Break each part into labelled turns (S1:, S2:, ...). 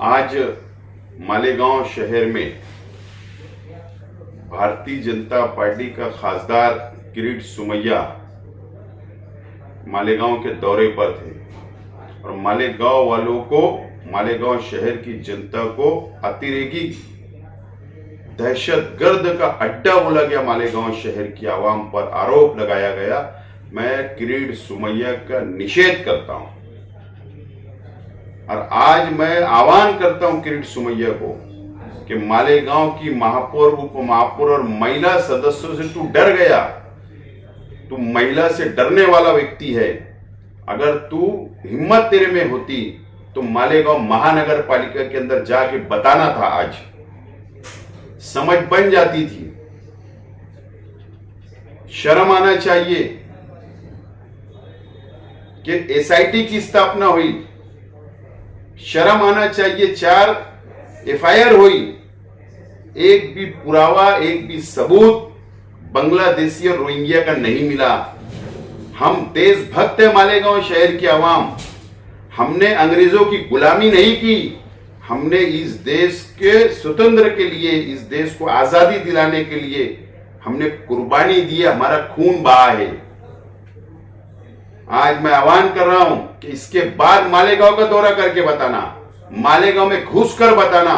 S1: आज मालेगांव शहर में भारतीय जनता पार्टी का खासदार किरीट सोमैया मालेगांव के दौरे पर थे और मालेगांव वालों को, मालेगांव शहर की जनता को अतिरेकी दहशतगर्द का अड्डा बोला गया। मालेगांव शहर की आवाम पर आरोप लगाया गया। मैं किरीट सोमैया का निषेध करता हूं और आज मैं आह्वान करता हूं किरीट सोमैया को कि मालेगांव की महापौर, उप महापौर और महिला सदस्यों से तू डर गया। तू महिला से डरने वाला व्यक्ति है। अगर तू हिम्मत तेरे में होती तो मालेगांव महानगर पालिका के अंदर जाके बताना था। आज समझ बन जाती थी। शर्म आना चाहिए कि एसआईटी की स्थापना हुई। शर्म आना चाहिए, 4 एफआईआर हुई, एक भी पुरावा, एक भी सबूत बांग्लादेशी और रोहिंग्या का नहीं मिला। हम देशभक्त है। मालेगांव शहर की आवाम, हमने अंग्रेजों की गुलामी नहीं की। हमने इस देश के स्वतंत्र के लिए, इस देश को आजादी दिलाने के लिए हमने कुर्बानी दी है। हमारा खून बहा है। आज मैं आह्वान कर रहा हूं कि इसके बाद मालेगांव का दौरा करके बताना, मालेगांव में घुसकर बताना।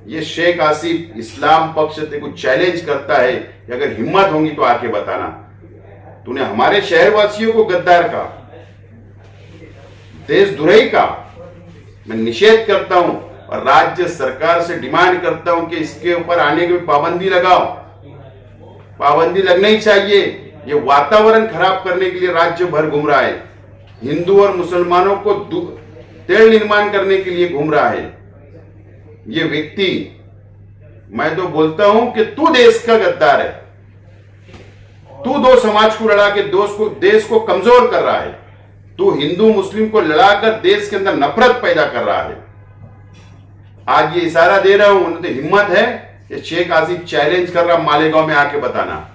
S1: ये शेख आसिफ इस्लाम पक्ष तेरे को चैलेंज करता है कि अगर हिम्मत होगी तो आके बताना। तूने हमारे शहरवासियों को गद्दार का, देशद्रोही का मैं निषेध करता हूं और राज्य सरकार से डिमांड करता हूं कि इसके ऊपर आने की पाबंदी लगाओ। पाबंदी लगनी ही चाहिए। ये वातावरण खराब करने के लिए राज्य भर घूम रहा है। हिंदू और मुसलमानों को तेल निर्माण करने के लिए घूम रहा है ये व्यक्ति। मैं तो बोलता हूं कि तू देश का गद्दार है। तू दो समाज को लड़ा के देश को कमजोर कर रहा है। तू हिंदू मुस्लिम को लड़ाकर देश के अंदर नफरत पैदा कर रहा है। आज ये इशारा दे रहा हूं, उन्हें तो हिम्मत है कि शेख आसिफ चैलेंज कर रहा, मालेगांव में आके बताना।